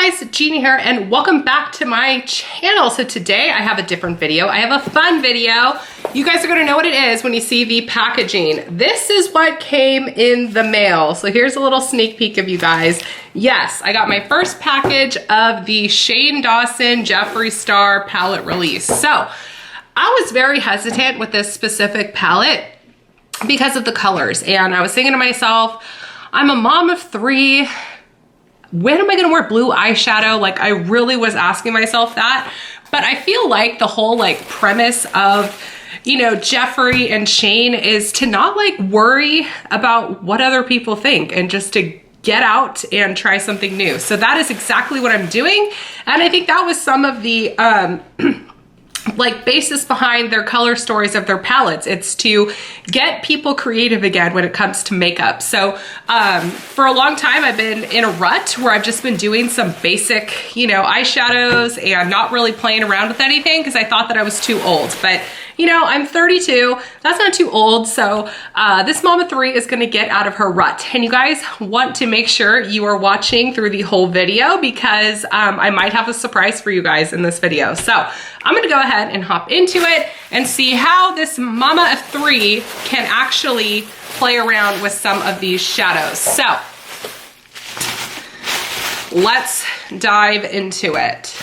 guys, Jeannie here, and welcome back to my channel. So today I have a different video. I have a fun video. You guys are gonna know what it is when you see the packaging. This is what came in the mail. So here's a little sneak peek of you guys. Yes, I got my first package of the Shane Dawson Jeffree Star palette release. So I was very hesitant with this specific palette because of the colors. And I was thinking to myself, I'm a mom of 3. When am I gonna wear blue eyeshadow? Like, I really was asking myself that. But I feel like the whole premise of, you know, Jeffree and Shane is to not worry about what other people think and just to get out and try something new. So that is exactly what I'm doing. And I think that was some of the basis behind their color stories of their palettes. It's to get people creative again when it comes to makeup. So for a long time, I've been in a rut where I've just been doing some basic, you know, eyeshadows and not really playing around with anything because I thought that I was too old. But you know, I'm 32, that's not too old. So this mama 3 is gonna get out of her rut. And you guys want to make sure you are watching through the whole video because I might have a surprise for you guys in this video. So I'm gonna go ahead and hop into it and see how this mama of 3 can actually play around with some of these shadows. So let's dive into it.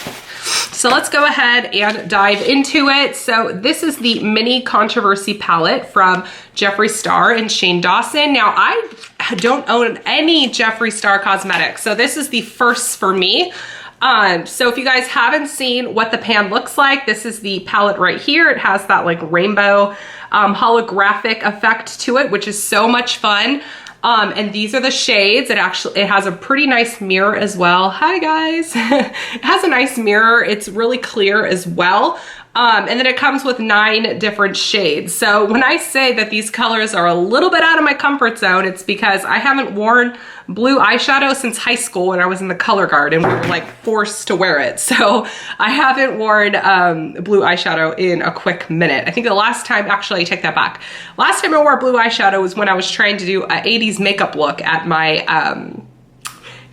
So let's go ahead and dive into it. So this is the Mini Controversy palette from Jeffree Star and Shane Dawson. Now I don't own any Jeffree Star cosmetics, so this is the first for me. So if you guys haven't seen what the pan looks like, this is the palette right here. It has that rainbow holographic effect to it, which is so much fun. And these are the shades. It has a pretty nice mirror as well. Hi guys. It has a nice mirror. It's really clear as well. And then it comes with 9 different shades. So when I say that these colors are a little bit out of my comfort zone, it's because I haven't worn blue eyeshadow since high school when I was in the color guard and we were forced to wear it. So I haven't worn blue eyeshadow in a quick minute. I think the last time, actually I take that back. Last time I wore blue eyeshadow was when I was trying to do an 80s makeup look at my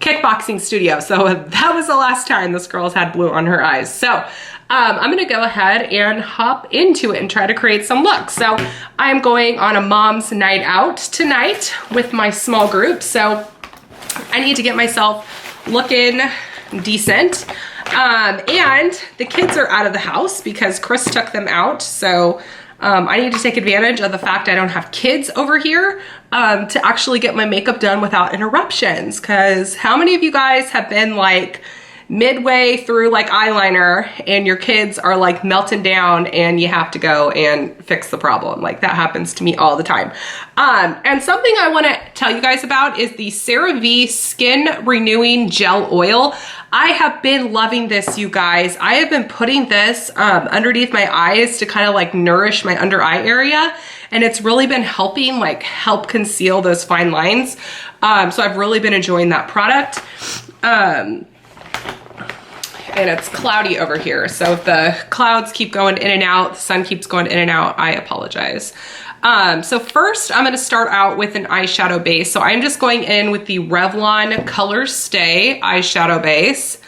kickboxing studio. So that was the last time this girl's had blue on her eyes. So I'm gonna go ahead and hop into it and try to create some looks. So I'm going on a mom's night out tonight with my small group. So I need to get myself looking decent. And the kids are out of the house because Chris took them out. So I need to take advantage of the fact I don't have kids over here to actually get my makeup done without interruptions. Because how many of you guys have been midway through eyeliner and your kids are melting down and you have to go and fix the problem? That happens to me all the time. And something I want to tell you guys about is the CeraVe Skin Renewing Gel Oil. I have been loving this, you guys. I have been putting this underneath my eyes to kind of nourish my under eye area. And it's really been helping help conceal those fine lines. So I've really been enjoying that product. And it's cloudy over here. So if the clouds keep going in and out, the sun keeps going in and out, I apologize. So first I'm gonna start out with an eyeshadow base. So I'm just going in with the Revlon Color Stay eyeshadow base.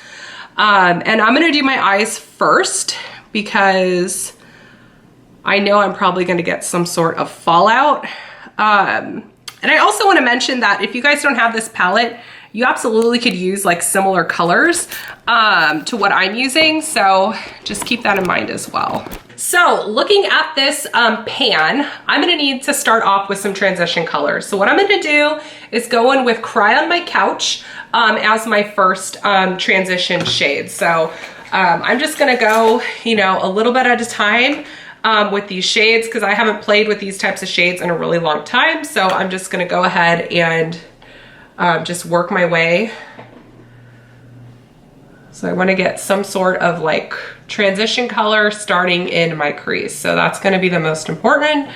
And I'm gonna do my eyes first because I know I'm probably gonna get some sort of fallout. And I also wanna mention that if you guys don't have this palette, you absolutely could use similar colors to what I'm using. So just keep that in mind as well. So looking at this pan, I'm gonna need to start off with some transition colors. So what I'm gonna do is go in with Cry on My Couch as my first transition shade. So I'm just gonna go, you know, a little bit at a time with these shades because I haven't played with these types of shades in a really long time. So I'm just gonna go ahead and just work my way. So I want to get some sort of transition color starting in my crease. So that's going to be the most important.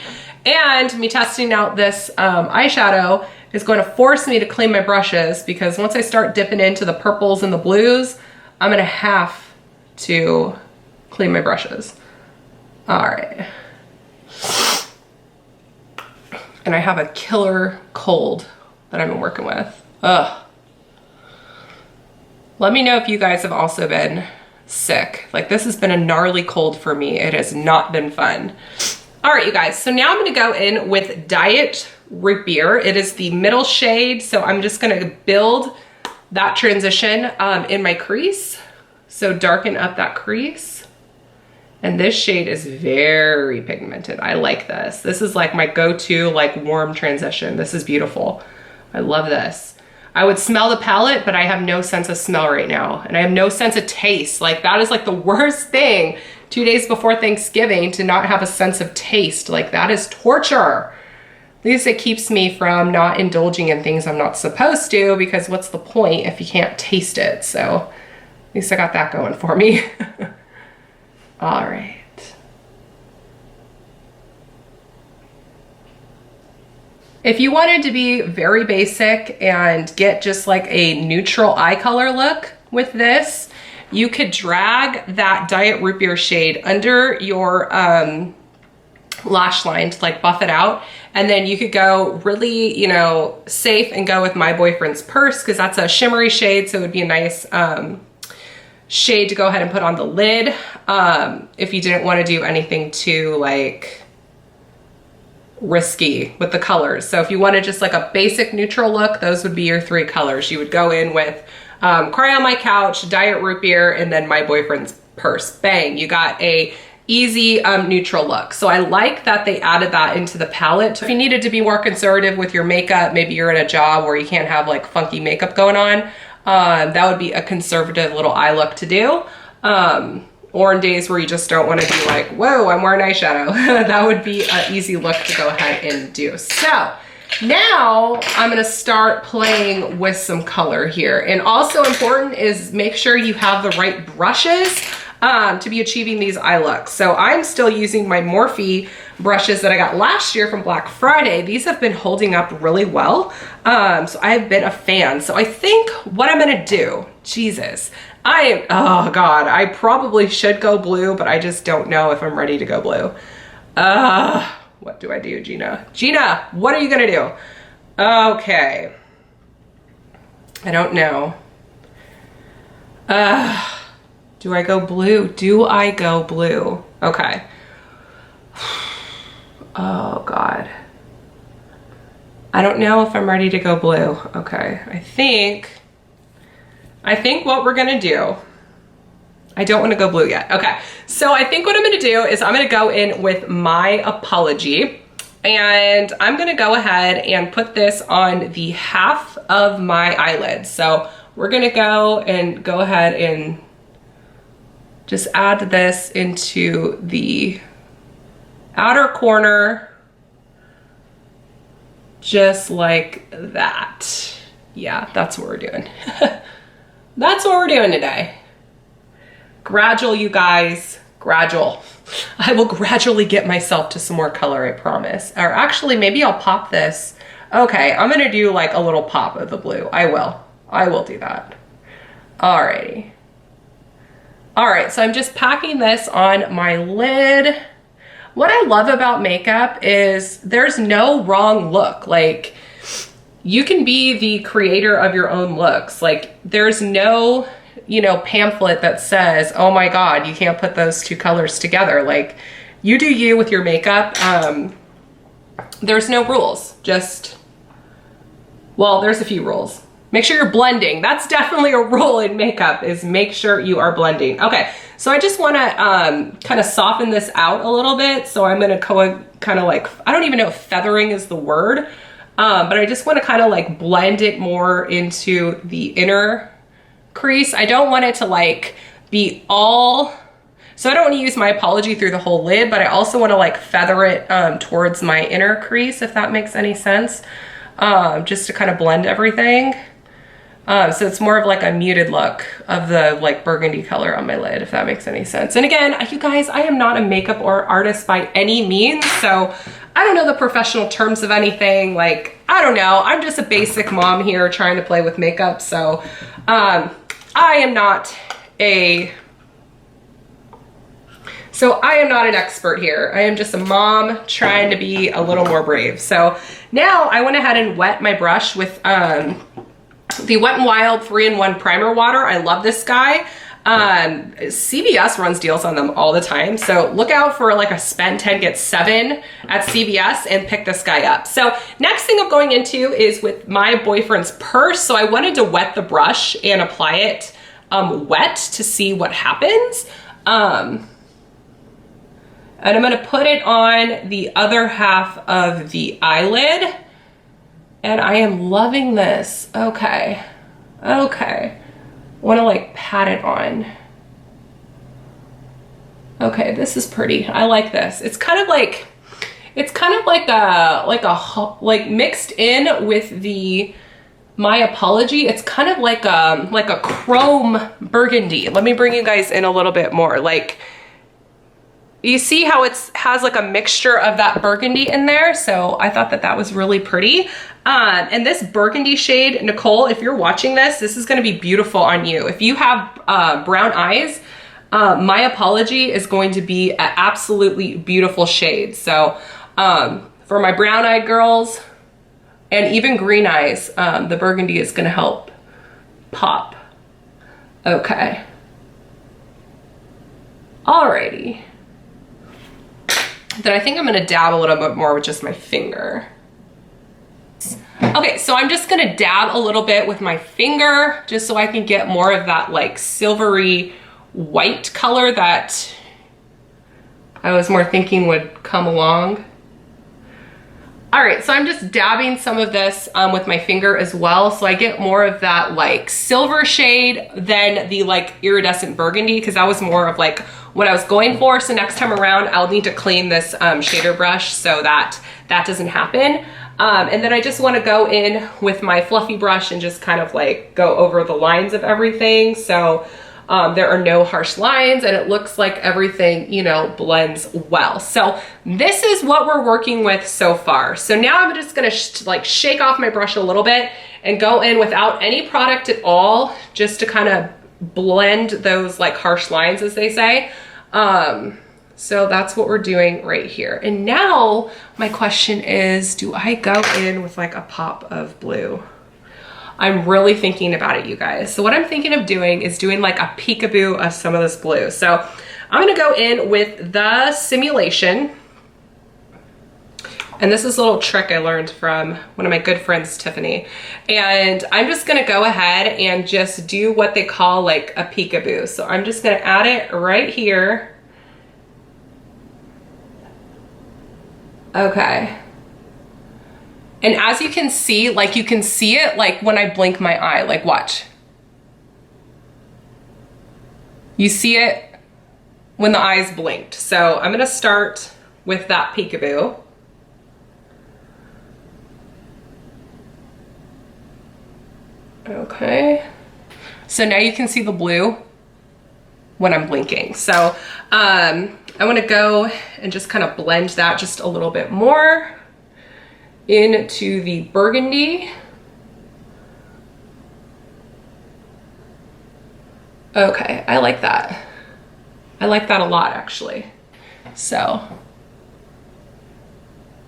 And me testing out this eyeshadow is going to force me to clean my brushes because once I start dipping into the purples and the blues, I'm going to have to clean my brushes. All right. And I have a killer cold that I've been working with. Ugh. Let me know if you guys have also been sick. Like, this has been a gnarly cold for me. It has not been fun. All right, you guys, so now I'm gonna go in with Diet Root Beer. It is the middle shade, so I'm just gonna build that transition in my crease. So darken up that crease. And this shade is very pigmented. I like this. This is like my go-to like warm transition. This is beautiful. I love this. I would smell the palette, but I have no sense of smell right now. And I have no sense of taste. Like, that is like the worst thing 2 days before Thanksgiving, to not have a sense of taste. Like, that is torture. At least it keeps me from not indulging in things I'm not supposed to, because what's the point if you can't taste it? So at least I got that going for me. All right. If you wanted to be very basic and get just like a neutral eye color look with this, you could drag that Diet Root Beer shade under your lash line to like buff it out. And then you could go really, you know, safe and go with My Boyfriend's Purse, because that's a shimmery shade. So it would be a nice shade to go ahead and put on the lid if you didn't want to do anything too like risky with the colors. So if you wanted just like a basic neutral look, those would be your 3 colors. You would go in with Cry on My Couch, Diet Root Beer, and then My Boyfriend's Purse. Bang, you got a easy neutral look. So I like that they added that into the palette. If you needed to be more conservative with your makeup, maybe you're in a job where you can't have like funky makeup going on, that would be a conservative little eye look to do. Or in days where you just don't want to be like, whoa, I'm wearing eyeshadow. That would be an easy look to go ahead and do. So now I'm gonna start playing with some color here. And also important is make sure you have the right brushes to be achieving these eye looks. So I'm still using my Morphe brushes that I got last year from Black Friday. These have been holding up really well. So I've been a fan. So I think what I'm gonna do, Jesus, oh God, I probably should go blue, but I just don't know if I'm ready to go blue. What do I do, Gina? Gina, what are you gonna do? Okay. I don't know. Do I go blue? Do I go blue? Okay. Oh God. I don't know if I'm ready to go blue. Okay, I think what we're gonna do, I don't wanna go blue yet. Okay, so I think what I'm gonna do is I'm gonna go in with My Apology, and I'm gonna go ahead and put this on the half of my eyelid. So we're gonna go ahead and just add this into the outer corner, just like that. Yeah, that's what we're doing. That's what we're doing today. Gradual, you guys, gradual. I will gradually get myself to some more color, I promise. Or actually, maybe I'll pop this. Okay, I'm gonna do like a little pop of the blue. I will do that. Alrighty. All right, so I'm just packing this on my lid. What I love about makeup is there's no wrong look. Like, you can be the creator of your own looks. Like, there's no, you know, pamphlet that says, oh my God, you can't put those 2 colors together. Like, you do you with your makeup. There's no rules. Just, well, there's a few rules. Make sure you're blending. That's definitely a rule in makeup, is make sure you are blending. Okay, so I just wanna kind of soften this out a little bit. So I'm gonna kind of like, I don't even know if feathering is the word, but I just wanna kind of like blend it more into the inner crease. I don't want it to like be all, so I don't wanna use My Apology through the whole lid, but I also wanna like feather it towards my inner crease, if that makes any sense. Just to kind of blend everything. So it's more of like a muted look of the like burgundy color on my lid, if that makes any sense. And again, you guys, I am not a makeup or artist by any means, so I don't know the professional terms of anything. Like, I don't know. I'm just a basic mom here trying to play with makeup. So I am not an expert here. I am just a mom trying to be a little more brave. So now I went ahead and wet my brush with the Wet n Wild 3-in-1 primer water. I love this guy. CVS runs deals on them all the time. So look out for like a spend 10, get 7 at CVS and pick this guy up. So next thing I'm going into is with my boyfriend's purse. So I wanted to wet the brush and apply it wet to see what happens. And I'm gonna put it on the other half of the eyelid. And I am loving this. Okay, okay. I wanna like pat it on. Okay, this is pretty. I like this. It's kind of like like mixed in with the My Apology. It's kind of like a chrome burgundy. Let me bring you guys in a little bit more. Like, you see how it has like a mixture of that burgundy in there? So I thought that that was really pretty. And this burgundy shade, Nicole, if you're watching this, this is gonna be beautiful on you. If you have brown eyes, My Apology is going to be an absolutely beautiful shade. So for my brown-eyed girls and even green eyes, the burgundy is gonna help pop. Okay. Alrighty. Then I think I'm gonna dab a little bit more with just my finger. Okay, so I'm just gonna dab a little bit with my finger just so I can get more of that like silvery white color that I was more thinking would come along. All right, so I'm just dabbing some of this with my finger as well, so I get more of that like silver shade than the like iridescent burgundy, because that was more of like what I was going for. So next time around, I'll need to clean this shader brush so that that doesn't happen. And then I just want to go in with my fluffy brush and just kind of like go over the lines of everything. So there are no harsh lines and it looks like everything, you know, blends well. So this is what we're working with so far. So now I'm just gonna like shake off my brush a little bit and go in without any product at all, just to kind of blend those like harsh lines, as they say. So that's what we're doing right here. And now my question is, do I go in with like a pop of blue? I'm really thinking about it, you guys. So what I'm thinking of doing is doing like a peekaboo of some of this blue. So I'm gonna go in with the Simulation. And this is a little trick I learned from one of my good friends, Tiffany. And I'm just gonna go ahead and just do what they call like a peekaboo. So I'm just gonna add it right here. Okay. And as you can see, like you can see it like when I blink my eye, like watch. You see it when the eyes blinked. So I'm gonna start with that peekaboo. Okay. So now you can see the blue when I'm blinking. So I wanna go and just kind of blend that just a little bit more into the burgundy. Okay, I like that. I like that a lot, actually. So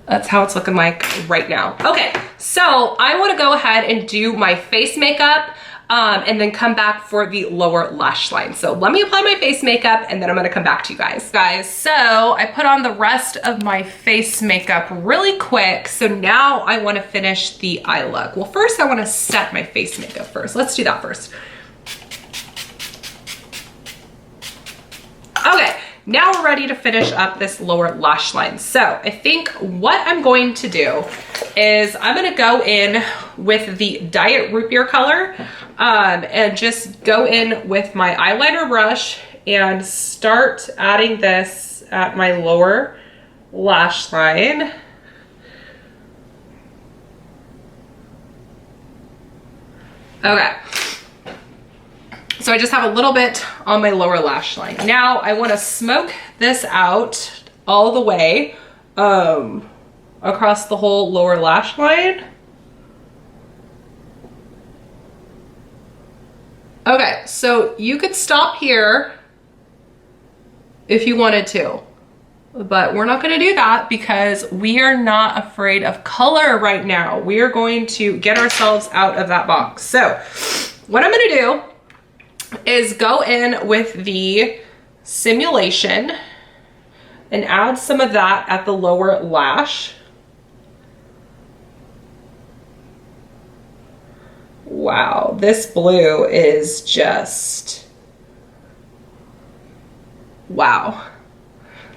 that's how it's looking like right now. Okay, so I want to go ahead and do my face makeup and then come back for the lower lash line. So let me apply my face makeup and then I'm gonna come back to you guys. So I put on the rest of my face makeup really quick. So now I wanna finish the eye look. Well, first I wanna set my face makeup first. Let's do that first. Okay, now we're ready to finish up this lower lash line. So I think what I'm going to do is I'm gonna go in with the Diet Root Beer color and just go in with my eyeliner brush and start adding this at my lower lash line. Okay. So I just have a little bit on my lower lash line. Now I want to smoke this out all the way across the whole lower lash line. Okay, so you could stop here if you wanted to. But we're not gonna do that because we are not afraid of color right now. We are going to get ourselves out of that box. So what I'm gonna do is go in with the simulation and add some of that at the lower lash. Wow, this blue is just, wow.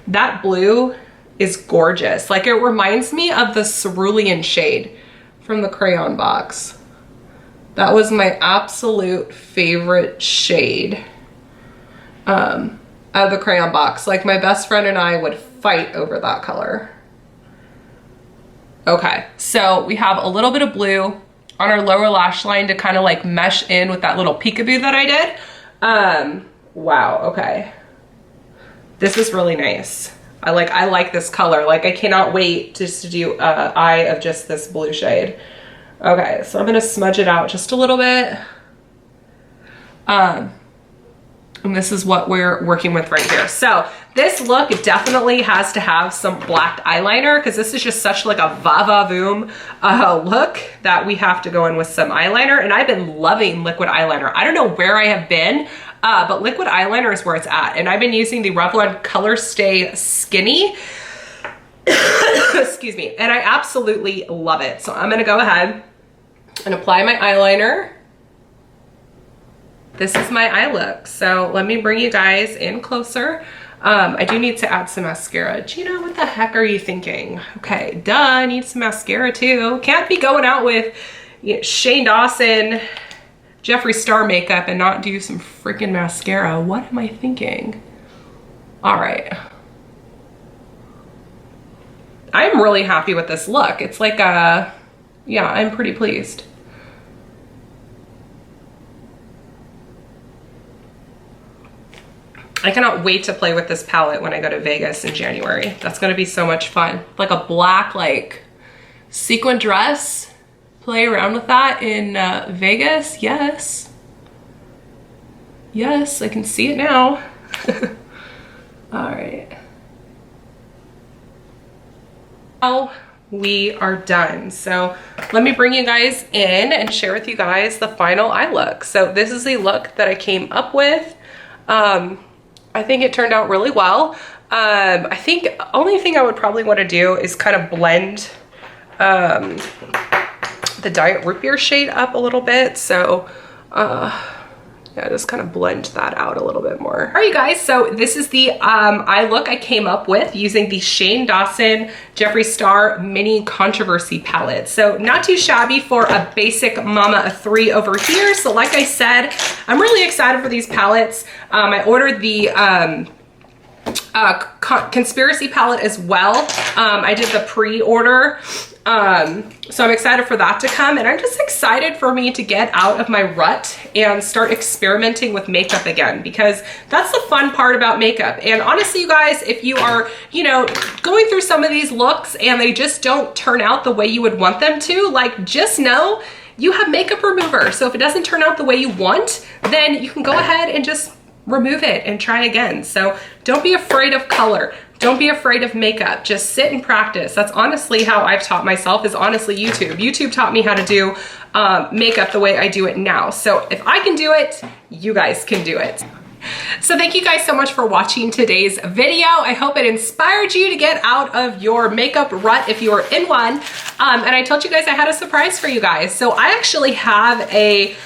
That blue is gorgeous. Like, it reminds me of the cerulean shade from the crayon box. That was my absolute favorite shade of the crayon box. Like, my best friend and I would fight over that color. Okay, so we have a little bit of blue on our lower lash line to kind of like mesh in with that little peekaboo that I did. Wow, okay. This is really nice. I like this color. Like, I cannot wait just to do an eye of just this blue shade. Okay, so I'm gonna smudge it out just a little bit. And this is what we're working with right here. So this look definitely has to have some black eyeliner because this is just such like a va-va-voom look that we have to go in with some eyeliner. And I've been loving liquid eyeliner. I don't know where I have been, but liquid eyeliner is where it's at. And I've been using the Revlon Color Stay Skinny. Excuse me. And I absolutely love it. So I'm gonna go ahead and apply my eyeliner. This is my eye look. So let me bring you guys in closer. I do need to add some mascara. Gina, what the heck are you thinking? Okay, duh, I need some mascara too. Can't be going out with, you know, Shane Dawson, Jeffree Star makeup and not do some freaking mascara. What am I thinking? All right. I'm really happy with this look. It's like a, yeah, I'm pretty pleased. I cannot wait to play with this palette when I go to Vegas in January. That's gonna be so much fun. Like a black, like, sequin dress. Play around with that in Vegas, yes. Yes, I can see it now. All right. Now we are done. So let me bring you guys in and share with you guys the final eye look. So this is the look that I came up with. I think it turned out really well. I think the only thing I would probably want to do is kind of blend the Diet Root Beer shade up a little bit. So yeah, just kind of blend that out a little bit more. All right, you guys, so this is the eye look I came up with using the Shane Dawson Jeffree Star Mini Controversy palette. So not too shabby for a basic mama of 3 over here. So like I said, I'm really excited for these palettes. I ordered the Conspiracy palette as well. I did the pre-order. So I'm excited for that to come, and I'm just excited for me to get out of my rut and start experimenting with makeup again, because that's the fun part about makeup. And honestly, you guys, if you are, you know, going through some of these looks and they just don't turn out the way you would want them to, like, just know you have makeup remover. So if it doesn't turn out the way you want, then you can go ahead and just remove it and try again. So don't be afraid of color. Don't be afraid of makeup. Just sit and practice. That's honestly how I've taught myself, is honestly YouTube. YouTube taught me how to do makeup the way I do it now. So if I can do it, you guys can do it. So thank you guys so much for watching today's video. I hope it inspired you to get out of your makeup rut if you are in one. And I told you guys I had a surprise for you guys. So I actually have a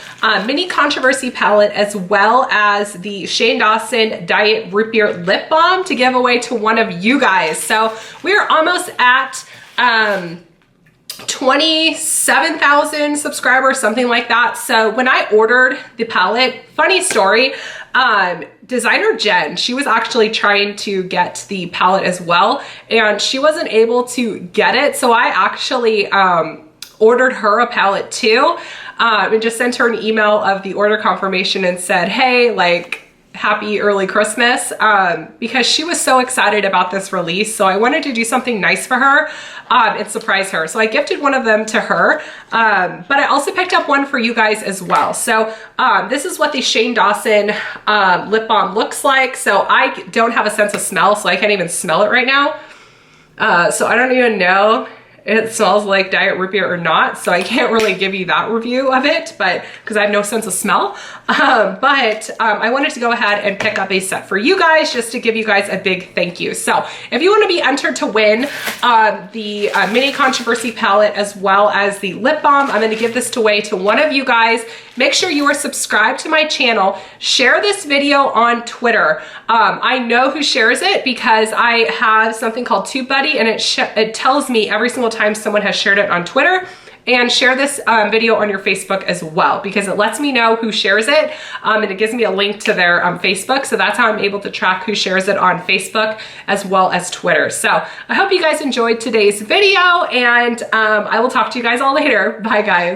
mini controversy palette as well as the Shane Dawson Diet Root Beer Lip Balm to give away to one of you guys. So we're almost at 27,000 subscribers, something like that. So when I ordered the palette, funny story, designer Jen, she was actually trying to get the palette as well, and she wasn't able to get it. So I actually ordered her a palette too, and just sent her an email of the order confirmation and said, hey, like, happy early Christmas because she was so excited about this release. So I wanted to do something nice for her and surprise her. So I gifted one of them to her, but I also picked up one for you guys as well. So this is what the Shane Dawson lip balm looks like. So I don't have a sense of smell, so I can't even smell it right now. So I don't even know it smells like diet root beer or not, so I can't really give you that review of it, but because I have no sense of smell. I wanted to go ahead and pick up a set for you guys just to give you guys a big thank you. So if you want to be entered to win the mini controversy palette as well as the lip balm, I'm going to give this away to one of you guys. Make sure you are subscribed to my channel. Share this video on Twitter. I know who shares it because I have something called TubeBuddy, and it tells me every single time someone has shared it on Twitter. And share this video on your Facebook as well, because it lets me know who shares it, and it gives me a link to their Facebook. So that's how I'm able to track who shares it on Facebook as well as Twitter. So I hope you guys enjoyed today's video, and I will talk to you guys all later. Bye guys.